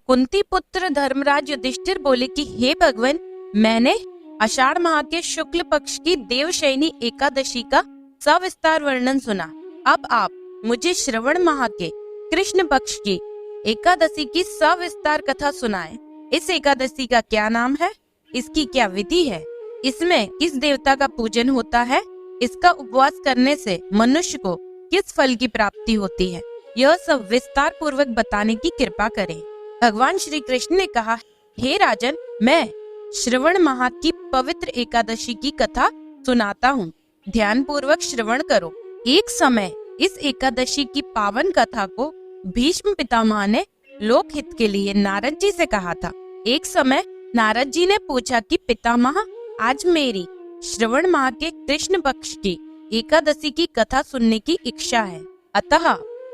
कुंती पुत्र धर्मराज युधिष्ठिर बोले कि हे भगवान, मैंने आषाढ़ माह के शुक्ल पक्ष की देवशयनी एकादशी का सविस्तार वर्णन सुना। अब आप मुझे श्रवण माह के कृष्ण पक्ष की एकादशी की सविस्तार कथा सुनाएं। इस एकादशी का क्या नाम है, इसकी क्या विधि है, इसमें किस देवता का पूजन होता है, इसका उपवास करने से मनुष्य को किस फल की प्राप्ति होती है, यह सब विस्तार पूर्वक बताने की कृपा करें। भगवान श्री कृष्ण ने कहा, हे राजन, मैं श्रवण माह की पवित्र एकादशी की कथा सुनाता हूँ, ध्यान पूर्वक श्रवण करो। एक समय इस एकादशी की पावन कथा को भीष्म पितामह ने लोकहित के लिए नारद जी से कहा था। एक समय नारद जी ने पूछा कि पितामह, आज मेरी श्रवण माह के कृष्ण पक्ष की एकादशी की कथा सुनने की इच्छा है, अतः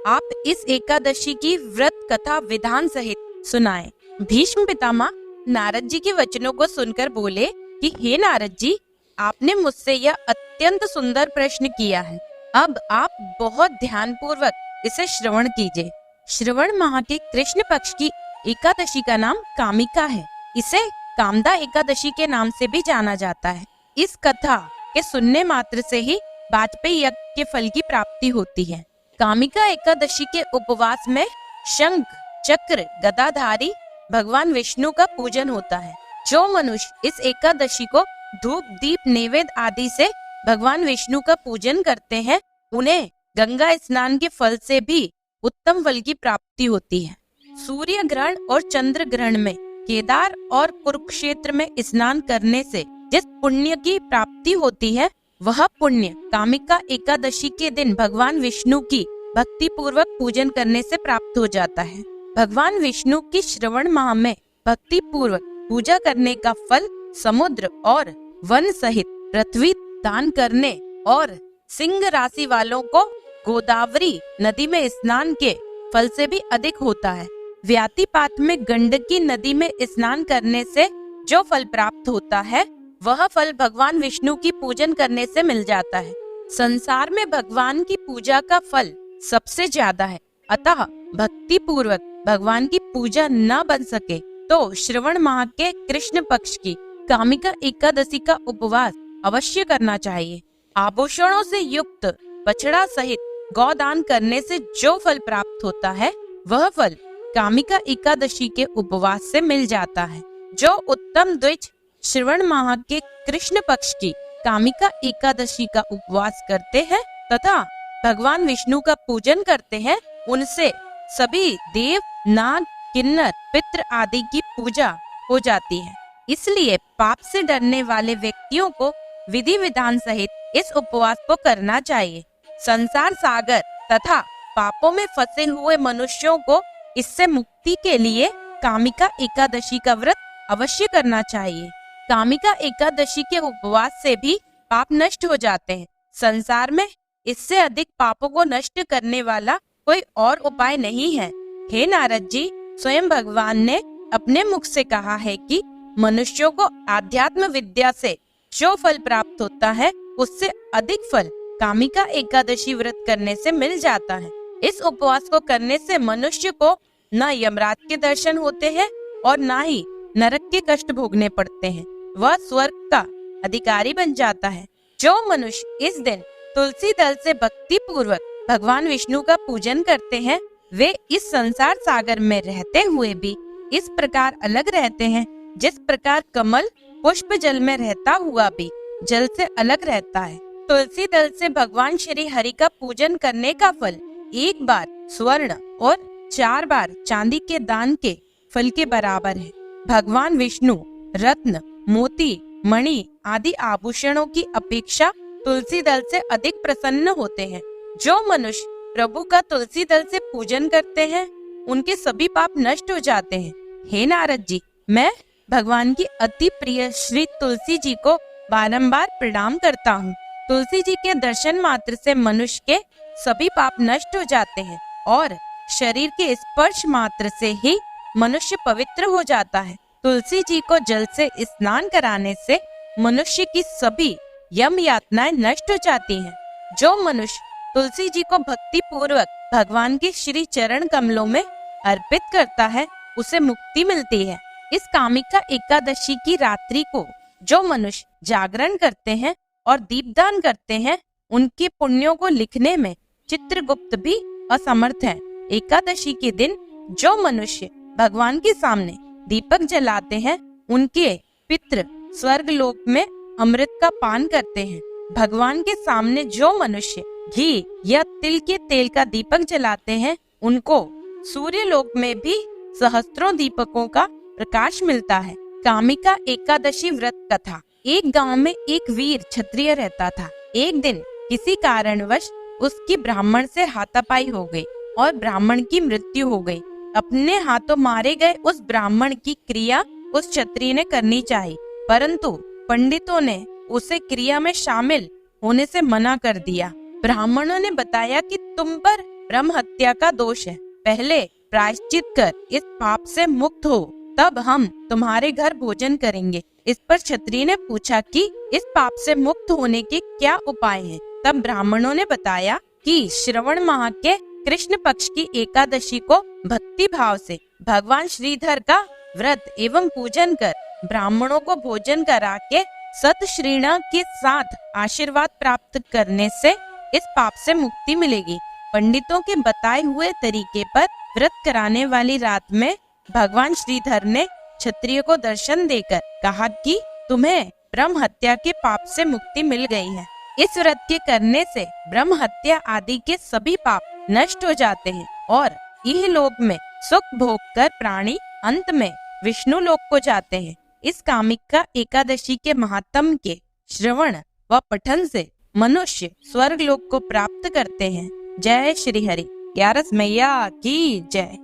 आप इस एकादशी की व्रत कथा विधान सहित सुनाएं। भीष्म पितामह नारद जी के वचनों को सुनकर बोले कि हे नारद जी, आपने मुझसे यह अत्यंत सुंदर प्रश्न किया है। अब आप बहुत ध्यान पूर्वक इसे श्रवण कीजिए। श्रवण माह के कृष्ण पक्ष की एकादशी का नाम कामिका है। इसे कामदा एकादशी के नाम से भी जाना जाता है। इस कथा के सुनने मात्र से ही वाजपेयी यज्ञ के फल की प्राप्ति होती है। कामिका एकादशी के उपवास में शंख चक्र गदाधारी भगवान विष्णु का पूजन होता है। जो मनुष्य इस एकादशी को धूप दीप नैवेद्य आदि से भगवान विष्णु का पूजन करते हैं, उन्हें गंगा स्नान के फल से भी उत्तम फल की प्राप्ति होती है। सूर्य ग्रहण और चंद्र ग्रहण में केदार और कुरुक्षेत्र में स्नान करने से जिस पुण्य की प्राप्ति होती है, वह पुण्य कामिका एकादशी के दिन भगवान विष्णु की भक्ति पूर्वक पूजन करने से प्राप्त हो जाता है। भगवान विष्णु की श्रवण माह में भक्ति पूर्वक पूजा करने का फल समुद्र और वन सहित पृथ्वी दान करने और सिंह राशि वालों को गोदावरी नदी में स्नान के फल से भी अधिक होता है। व्यातिपात में गंडकी नदी में स्नान करने से जो फल प्राप्त होता है, वह फल भगवान विष्णु की पूजन करने से मिल जाता है। संसार में भगवान की पूजा का फल सबसे ज्यादा है, अतः भक्ति पूर्वक भगवान की पूजा न बन सके तो श्रवण माह के कृष्ण पक्ष की कामिका एकादशी का उपवास अवश्य करना चाहिए। आभूषणों से युक्त बछड़ा सहित गौदान करने से जो फल प्राप्त होता है, वह फल कामिका एकादशी के उपवास से मिल जाता है। जो उत्तम द्विज श्रवण माह के कृष्ण पक्ष की कामिका एकादशी का उपवास करते हैं तथा भगवान विष्णु का पूजन करते हैं, उनसे सभी देव नाग किन्नर पितृ आदि की पूजा हो जाती है। इसलिए पाप से डरने वाले व्यक्तियों को विधि विधान सहित इस उपवास को करना चाहिए। संसार सागर तथा पापों में फंसे हुए मनुष्यों को इससे मुक्ति के लिए कामिका एकादशी का व्रत अवश्य करना चाहिए। कामिका एकादशी के उपवास से भी पाप नष्ट हो जाते हैं। संसार में इससे अधिक पापों को नष्ट करने वाला कोई और उपाय नहीं है। हे नारद जी, स्वयं भगवान ने अपने मुख से कहा है कि मनुष्यों को आध्यात्म विद्या से जो फल प्राप्त होता है, उससे अधिक फल कामिका एकादशी व्रत करने से मिल जाता है। इस उपवास को करने से मनुष्य को न यमराज के दर्शन होते हैं और न ही नरक के कष्ट भोगने पड़ते हैं। वह स्वर्ग का अधिकारी बन जाता है। जो मनुष्य इस दिन तुलसी दल से भक्ति पूर्वक भगवान विष्णु का पूजन करते हैं, वे इस संसार सागर में रहते हुए भी इस प्रकार अलग रहते हैं, जिस प्रकार कमल पुष्प जल में रहता हुआ भी जल से अलग रहता है। तुलसी दल से भगवान श्री हरि का पूजन करने का फल 1 बार स्वर्ण और 4 बार चांदी के दान के फल के बराबर है। भगवान विष्णु रत्न मोती मणि आदि आभूषणों की अपेक्षा तुलसी दल से अधिक प्रसन्न होते हैं। जो मनुष्य प्रभु का तुलसी दल से पूजन करते हैं, उनके सभी पाप नष्ट हो जाते हैं। हे नारद जी, मैं भगवान की अति प्रिय श्री तुलसी जी को बारंबार प्रणाम करता हूँ। तुलसी जी के दर्शन मात्र से मनुष्य के सभी पाप नष्ट हो जाते हैं और शरीर के स्पर्श मात्र से ही मनुष्य पवित्र हो जाता है। तुलसी जी को जल से स्नान कराने से मनुष्य की सभी यम यातनाएं नष्ट हो जाती हैं। जो मनुष्य तुलसी जी को भक्ति पूर्वक भगवान के श्री चरण कमलों में अर्पित करता है, उसे मुक्ति मिलती है। इस कामिका एकादशी की रात्रि को जो मनुष्य जागरण करते हैं और दीपदान करते हैं, उनके पुण्यों को लिखने में चित्रगुप्त भी असमर्थ है। एकादशी के दिन जो मनुष्य भगवान के सामने दीपक जलाते हैं, उनके पितृ स्वर्ग लोक में अमृत का पान करते हैं। भगवान के सामने जो मनुष्य घी या तिल के तेल का दीपक जलाते हैं, उनको सूर्य लोक में भी सहस्त्रों दीपकों का प्रकाश मिलता है। कामिका एकादशी व्रत कथा। एक गांव में एक वीर क्षत्रिय रहता था। एक दिन किसी कारणवश उसकी ब्राह्मण से हाथापाई हो गई और ब्राह्मण की मृत्यु हो गई। अपने हाथों मारे गए उस ब्राह्मण की क्रिया उस क्षत्रिय ने करनी चाहिए, परंतु पंडितों ने उसे क्रिया में शामिल होने से मना कर दिया। ब्राह्मणों ने बताया कि तुम पर ब्रह्म हत्या का दोष है, पहले प्रायश्चित कर इस पाप से मुक्त हो, तब हम तुम्हारे घर भोजन करेंगे। इस पर क्षत्रिय ने पूछा कि इस पाप से मुक्त होने के क्या उपाय हैं? तब ब्राह्मणों ने बताया कि श्रवण माह के कृष्ण पक्ष की एकादशी को भक्ति भाव से भगवान श्रीधर का व्रत एवं पूजन कर ब्राह्मणों को भोजन करा के सत श्रीणा के साथ आशीर्वाद प्राप्त करने से इस पाप से मुक्ति मिलेगी। पंडितों के बताए हुए तरीके पर व्रत कराने वाली रात में भगवान श्रीधर ने क्षत्रिय को दर्शन देकर कहा कि तुम्हें ब्रह्म हत्या के पाप से मुक्ति मिल गई है। इस व्रत के करने से ब्रह्म हत्या आदि के सभी पाप नष्ट हो जाते हैं और यह लोक में सुख भोग कर प्राणी अंत में विष्णु लोक को जाते हैं। इस कामिका एकादशी के महात्म के श्रवण व पठन से मनुष्य स्वर्ग लोक को प्राप्त करते हैं। जय श्री हरि। ग्यारस मैया की जय।